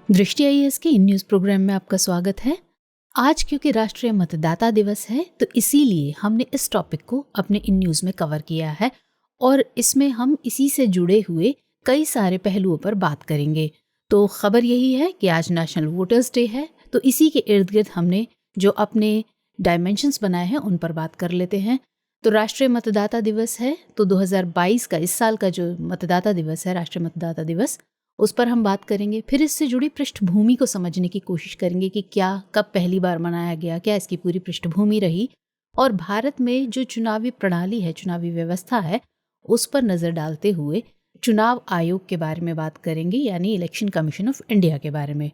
दृष्टि आईएएस के in news programme में आपका स्वागत है। आज क्योंकि राष्ट्रीय मतदाता दिवस है तो इसीलिए हमने इस टॉपिक को अपने इन न्यूज़ में कवर किया है और इसमें हम इसी से जुड़े हुए कई सारे पहलुओं पर बात करेंगे। तो खबर यही है कि आज नेशनल वोटर्स डे है, तो इसी के इर्द गिर्द हमने जो अपने डायमेंशंस बनाए हैं उन पर बात कर लेते हैं। तो राष्ट्रीय मतदाता दिवस है, तो 2022 का इस साल का जो मतदाता दिवस है, राष्ट्रीय मतदाता दिवस, उस पर हम बात करेंगे। फिर इससे जुड़ी पृष्ठभूमि को समझने की कोशिश करेंगे कि क्या, कब पहली बार मनाया गया, क्या इसकी पूरी पृष्ठभूमि रही, और भारत में जो चुनावी प्रणाली है, चुनावी व्यवस्था है, उस पर नज़र डालते हुए चुनाव आयोग के बारे में बात करेंगे, यानी इलेक्शन कमीशन ऑफ इंडिया के बारे में।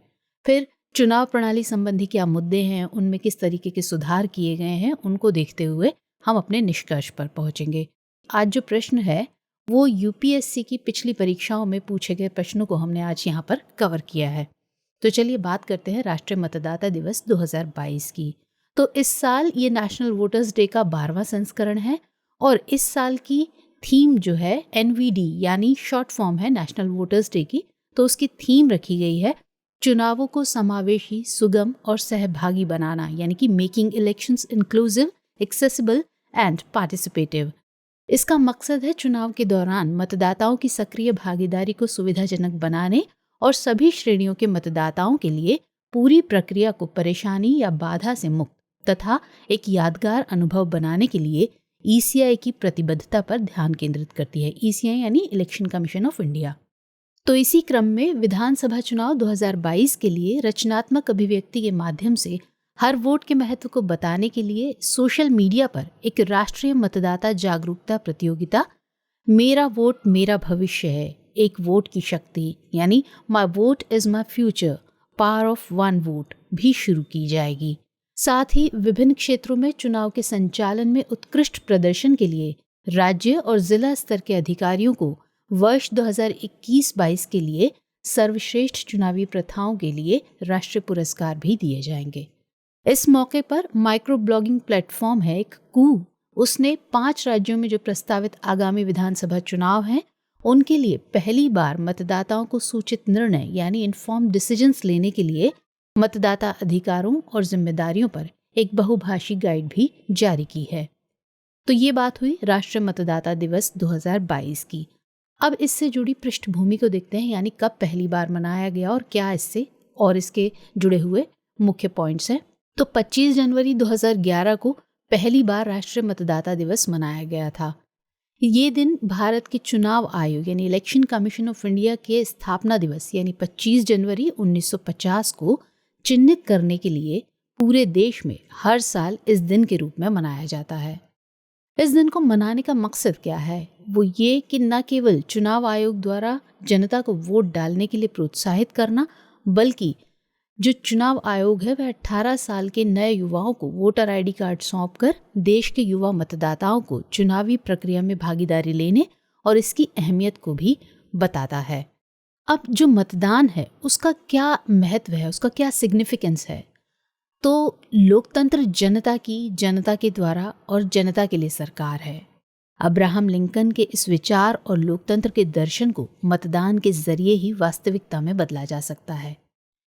फिर चुनाव प्रणाली संबंधी क्या मुद्दे हैं, उनमें किस तरीके के सुधार किए गए हैं, उनको देखते हुए हम अपने निष्कर्ष पर पहुंचेंगे। आज जो प्रश्न है वो यूपीएससी की पिछली परीक्षाओं में पूछे गए प्रश्नों को हमने आज यहाँ पर कवर किया है। तो चलिए बात करते हैं राष्ट्रीय मतदाता दिवस 2022 की। तो इस साल ये नेशनल वोटर्स डे का 12वां संस्करण है और इस साल की थीम जो है एनवीडी यानी शॉर्ट फॉर्म है नेशनल वोटर्स डे की। तो उसकी थीम रखी गई है चुनावों को समावेशी, सुगम और सहभागी बनाना, यानी कि making elections inclusive, accessible and participative. इसका मकसद है चुनाव के दौरान मतदाताओं की सक्रिय भागीदारी को सुविधाजनक बनाने और सभी श्रेणियों के मतदाताओं के लिए पूरी प्रक्रिया को परेशानी या बाधा से मुक्त तथा एक यादगार अनुभव बनाने के लिए ईसीआई की प्रतिबद्धता पर ध्यान केंद्रित करती है। ईसीआई यानी इलेक्शन कमीशन ऑफ इंडिया। तो इसी क्रम में विधानसभा चुनाव 2022 के लिए रचनात्मक अभिव्यक्ति के माध्यम से हर वोट के महत्व को बताने के लिए सोशल मीडिया पर एक राष्ट्रीय मतदाता जागरूकता प्रतियोगिता मेरा वोट मेरा भविष्य है, एक वोट की शक्ति, यानी माई vote is my future, power of one vote भी शुरू की जाएगी। साथ ही विभिन्न क्षेत्रों में चुनाव के संचालन में उत्कृष्ट प्रदर्शन के लिए राज्य और जिला स्तर के अधिकारियों को वर्ष 2021-22 के लिए सर्वश्रेष्ठ चुनावी प्रथाओं के लिए राष्ट्रीय पुरस्कार भी दिए जाएंगे। इस मौके पर माइक्रो ब्लॉगिंग प्लेटफॉर्म है एक कू, उसने 5 राज्यों में जो प्रस्तावित आगामी विधानसभा चुनाव हैं उनके लिए पहली बार मतदाताओं को सूचित निर्णय यानी इन्फॉर्म डिसीजंस लेने के लिए मतदाता अधिकारों और जिम्मेदारियों पर एक बहुभाषी गाइड भी जारी की है। तो ये बात हुई राष्ट्रीय मतदाता दिवस 2022 की। अब इससे जुड़ी पृष्ठभूमि को देखते हैं, यानी कब पहली बार मनाया गया और क्या इससे और इसके जुड़े हुए मुख्य पॉइंट्स हैं। तो 25 जनवरी 2011 को पहली बार राष्ट्रीय मतदाता दिवस मनाया गया था। ये दिन भारत के चुनाव आयोग यानी इलेक्शन कमीशन ऑफ इंडिया के स्थापना दिवस यानी 25 जनवरी 1950 को चिन्हित करने के लिए पूरे देश में हर साल इस दिन के रूप में मनाया जाता है। इस दिन को मनाने का मकसद क्या है? वो ये कि न केवल चुनाव आयोग द्वारा जनता को वोट डालने के लिए प्रोत्साहित करना, बल्कि जो चुनाव आयोग है वह 18 साल के नए युवाओं को वोटर आईडी कार्ड सौंपकर देश के युवा मतदाताओं को चुनावी प्रक्रिया में भागीदारी लेने और इसकी अहमियत को भी बताता है। अब जो मतदान है उसका क्या महत्व है, उसका क्या सिग्निफिकेंस है? तो लोकतंत्र जनता के द्वारा और जनता के लिए सरकार है। अब्राहम लिंकन के इस विचार और लोकतंत्र के दर्शन को मतदान के जरिए ही वास्तविकता में बदला जा सकता है।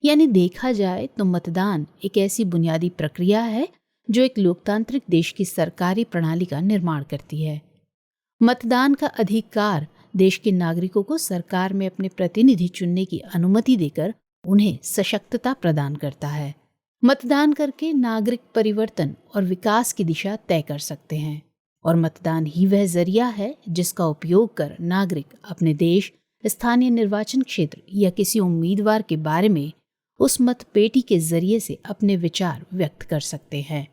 यानी देखा जाए तो मतदान एक ऐसी बुनियादी प्रक्रिया है जो एक लोकतांत्रिक देश की सरकारी प्रणाली का निर्माण करती है। मतदान का अधिकार देश के नागरिकों को सरकार में अपने प्रतिनिधि चुनने की अनुमति देकर उन्हें सशक्तता प्रदान करता है। मतदान करके नागरिक परिवर्तन और विकास की दिशा तय कर सकते हैं और मतदान ही वह जरिया है जिसका उपयोग कर नागरिक अपने देश, स्थानीय निर्वाचन क्षेत्र या किसी उम्मीदवार के बारे में उस मतपेटी के जरिए से अपने विचार व्यक्त कर सकते हैं।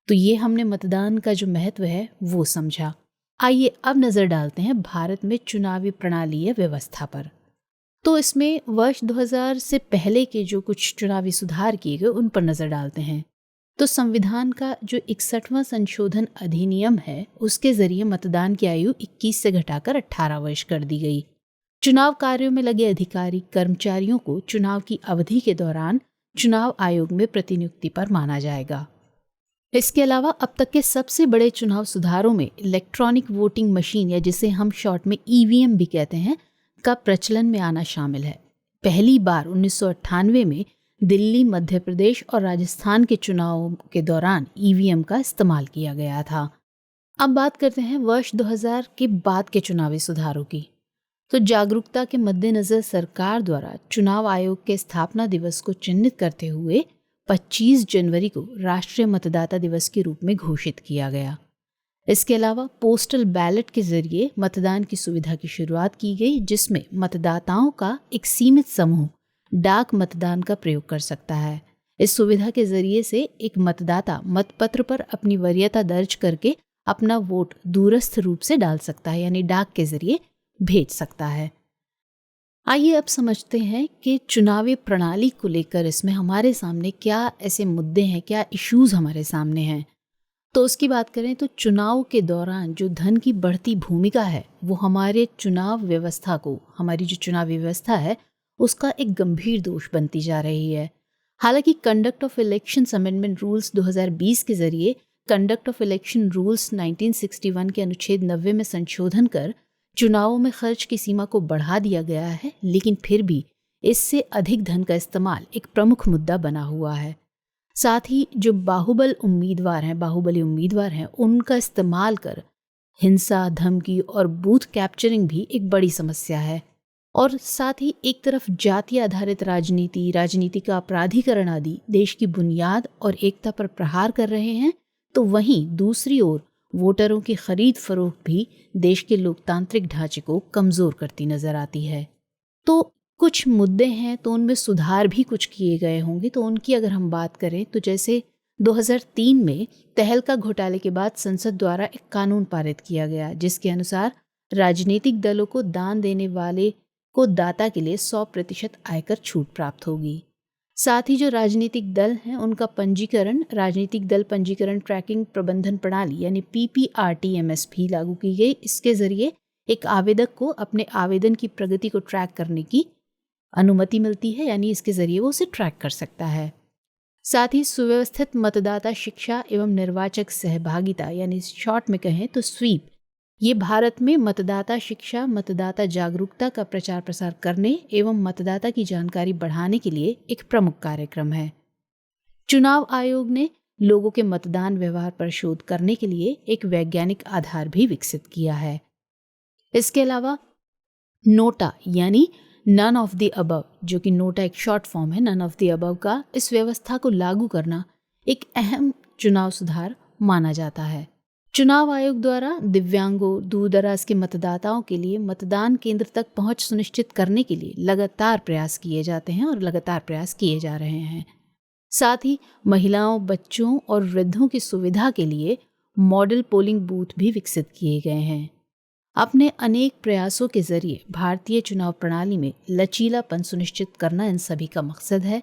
तो ये हमने मतदान का जो महत्व है वो समझा। आइए अब नजर डालते हैं भारत में चुनावी प्रणाली या व्यवस्था पर। तो इसमें वर्ष 2000 से पहले के जो कुछ चुनावी सुधार किए गए उन पर नजर डालते हैं। तो संविधान का जो 61वां संशोधन अधिनियम है उसके जरिए मतदान की आयु 21 से घटाकर 18 वर्ष कर दी गई। चुनाव कार्यों में लगे अधिकारी कर्मचारियों को चुनाव की अवधि के दौरान चुनाव आयोग में प्रतिनियुक्ति पर माना जाएगा। इसके अलावा अब तक के सबसे बड़े चुनाव सुधारों में इलेक्ट्रॉनिक वोटिंग मशीन या जिसे हम शॉर्ट में ईवीएम भी कहते हैं का प्रचलन में आना शामिल है। पहली बार 1998 में दिल्ली, मध्य प्रदेश और राजस्थान के चुनावों के दौरान ईवीएम का इस्तेमाल किया गया था। अब बात करते हैं वर्ष 2000 के बाद के चुनावी सुधारों की। तो जागरूकता के मद्देनजर सरकार द्वारा चुनाव आयोग के स्थापना दिवस को चिन्हित करते हुए 25 जनवरी को राष्ट्रीय मतदाता दिवस के रूप में घोषित किया गया। इसके अलावा पोस्टल बैलेट के जरिए मतदान की सुविधा की शुरुआत की गई, जिसमें मतदाताओं का एक सीमित समूह डाक मतदान का प्रयोग कर सकता है। इस सुविधा के जरिए से एक मतदाता मतपत्र पर अपनी वरीयता दर्ज करके अपना वोट दूरस्थ रूप से डाल सकता है, यानी डाक के जरिए भेज सकता है। आइए अब समझते हैं कि चुनावी प्रणाली को लेकर इसमें हमारे सामने क्या ऐसे मुद्दे हैं, क्या इश्यूज हमारे सामने हैं। तो उसकी बात करें तो चुनाव के दौरान जो धन की बढ़ती भूमिका है वो हमारे चुनाव व्यवस्था को, हमारी जो चुनावी व्यवस्था है उसका एक गंभीर दोष बनती जा रही है। हालांकि conduct of elections amendment rules 2020 के जरिए कंडक्ट ऑफ इलेक्शन रूल्स 1961 के अनुच्छेद 90 में संशोधन कर चुनावों में खर्च की सीमा को बढ़ा दिया गया है, लेकिन फिर भी इससे अधिक धन का इस्तेमाल एक प्रमुख मुद्दा बना हुआ है। साथ ही जो बाहुबली उम्मीदवार हैं उनका इस्तेमाल कर हिंसा, धमकी और बूथ कैप्चरिंग भी एक बड़ी समस्या है। और साथ ही एक तरफ जाति आधारित राजनीति का अपराधीकरण आदि देश की बुनियाद और एकता पर प्रहार कर रहे हैं, तो वहीं दूसरी ओर वोटरों की खरीद फरोख्त भी देश के लोकतांत्रिक ढांचे को कमजोर करती नजर आती है। तो कुछ मुद्दे हैं, तो उनमें सुधार भी कुछ किए गए होंगे। तो उनकी अगर हम बात करें तो जैसे 2003 में तहलका घोटाले के बाद संसद द्वारा एक कानून पारित किया गया, जिसके अनुसार राजनीतिक दलों को दान देने वाले को दाता के लिए 100% आयकर छूट प्राप्त होगी। साथ ही जो राजनीतिक दल हैं उनका पंजीकरण राजनीतिक दल पंजीकरण ट्रैकिंग प्रबंधन प्रणाली यानी PPRTMS भी लागू की गई। इसके जरिए एक आवेदक को अपने आवेदन की प्रगति को ट्रैक करने की अनुमति मिलती है, यानी इसके जरिए वो उसे ट्रैक कर सकता है। साथ ही सुव्यवस्थित मतदाता शिक्षा एवं निर्वाचक सहभागिता यानी शॉर्ट में कहें तो स्वीप, ये भारत में मतदाता शिक्षा, मतदाता जागरूकता का प्रचार प्रसार करने एवं मतदाता की जानकारी बढ़ाने के लिए एक प्रमुख कार्यक्रम है। चुनाव आयोग ने लोगों के मतदान व्यवहार पर शोध करने के लिए एक वैज्ञानिक आधार भी विकसित किया है। इसके अलावा नोटा यानी नन ऑफ द अबव, जो कि नोटा एक शॉर्ट फॉर्म है नन ऑफ द अबव का, इस व्यवस्था को लागू करना एक अहम चुनाव सुधार माना जाता है। चुनाव आयोग द्वारा दिव्यांगों, दूर दराज के मतदाताओं के लिए मतदान केंद्र तक पहुंच सुनिश्चित करने के लिए लगातार प्रयास किए जाते हैं और लगातार प्रयास किए जा रहे हैं। साथ ही महिलाओं, बच्चों और वृद्धों की सुविधा के लिए मॉडल पोलिंग बूथ भी विकसित किए गए हैं। अपने अनेक प्रयासों के जरिए भारतीय चुनाव प्रणाली में लचीलापन सुनिश्चित करना इन सभी का मकसद है।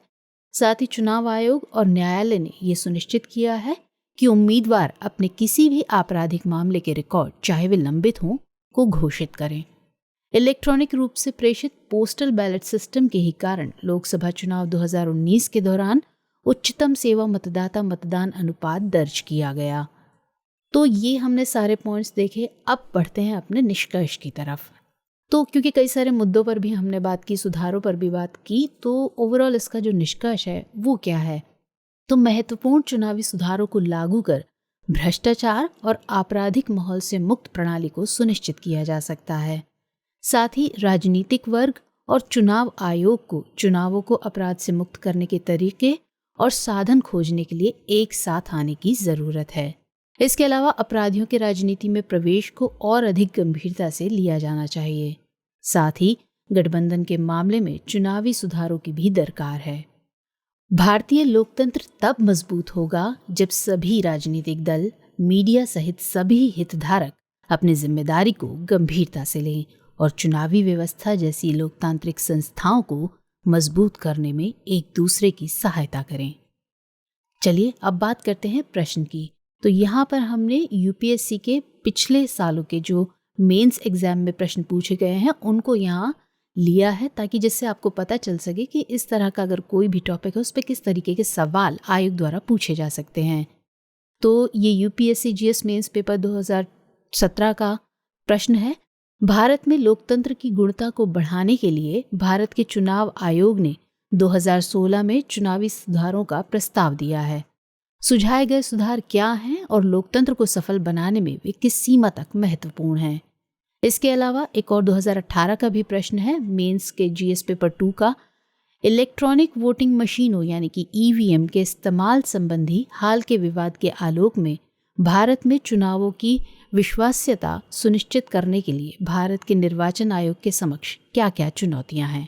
साथ ही चुनाव आयोग और न्यायालय ने यह सुनिश्चित किया है कि उम्मीदवार अपने किसी भी आपराधिक मामले के रिकॉर्ड, चाहे वे लंबित हों, को घोषित करें। इलेक्ट्रॉनिक रूप से प्रेषित पोस्टल बैलेट सिस्टम के ही कारण लोकसभा चुनाव 2019 के दौरान उच्चतम सेवा मतदाता मतदान अनुपात दर्ज किया गया। तो ये हमने सारे पॉइंट्स देखे। अब बढ़ते हैं अपने निष्कर्ष की तरफ। तो क्योंकि कई सारे मुद्दों पर भी हमने बात की, सुधारों पर भी बात की, तो ओवरऑल इसका जो निष्कर्ष है वो क्या है? तो महत्वपूर्ण चुनावी सुधारों को लागू कर भ्रष्टाचार और आपराधिक माहौल से मुक्त प्रणाली को सुनिश्चित किया जा सकता है। साथ ही राजनीतिक वर्ग और चुनाव आयोग को चुनावों को अपराध से मुक्त करने के तरीके और साधन खोजने के लिए एक साथ आने की जरूरत है। इसके अलावा अपराधियों के राजनीति में प्रवेश को और अधिक गंभीरता से लिया जाना चाहिए। साथ ही गठबंधन के मामले में चुनावी सुधारों की भी दरकार है। भारतीय लोकतंत्र तब मजबूत होगा जब सभी राजनीतिक दल, मीडिया सहित सभी हितधारक अपनी जिम्मेदारी को गंभीरता से लें और चुनावी व्यवस्था जैसी लोकतांत्रिक संस्थाओं को मजबूत करने में एक दूसरे की सहायता करें। चलिए अब बात करते हैं प्रश्न की। तो यहाँ पर हमने यूपीएससी के पिछले सालों के जो मेंस एग्जाम में प्रश्न पूछे गए हैं उनको यहाँ लिया है, ताकि जिससे आपको पता चल सके कि इस तरह का अगर कोई भी टॉपिक है उस पर किस तरीके के सवाल आयोग द्वारा पूछे जा सकते हैं। तो ये यूपीएससी जीएस मेंस पेपर 2017 का प्रश्न है भारत में लोकतंत्र की गुणता को बढ़ाने के लिए भारत के चुनाव आयोग ने 2016 में चुनावी सुधारों का प्रस्ताव दिया है। सुझाए गए सुधार क्या हैं और लोकतंत्र को सफल बनाने में वे किस सीमा तक महत्वपूर्ण हैं? इसके अलावा एक और 2018 का भी प्रश्न है, मेंस के जीएस पेपर 2 का। इलेक्ट्रॉनिक वोटिंग मशीनों यानी कि ईवीएम के इस्तेमाल संबंधी हाल के विवाद के आलोक में भारत में चुनावों की विश्वास्यता सुनिश्चित करने के लिए भारत के निर्वाचन आयोग के समक्ष क्या क्या चुनौतियां हैं।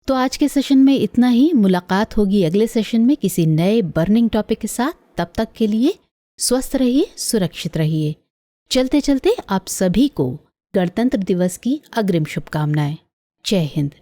तो आज के सेशन में इतना ही। मुलाकात होगी अगले सेशन में किसी नए बर्निंग टॉपिक के साथ। तब तक के लिए स्वस्थ रहिए, सुरक्षित रहिए। चलते चलते आप सभी को गणतंत्र दिवस की अग्रिम शुभकामनाएं। जय हिंद।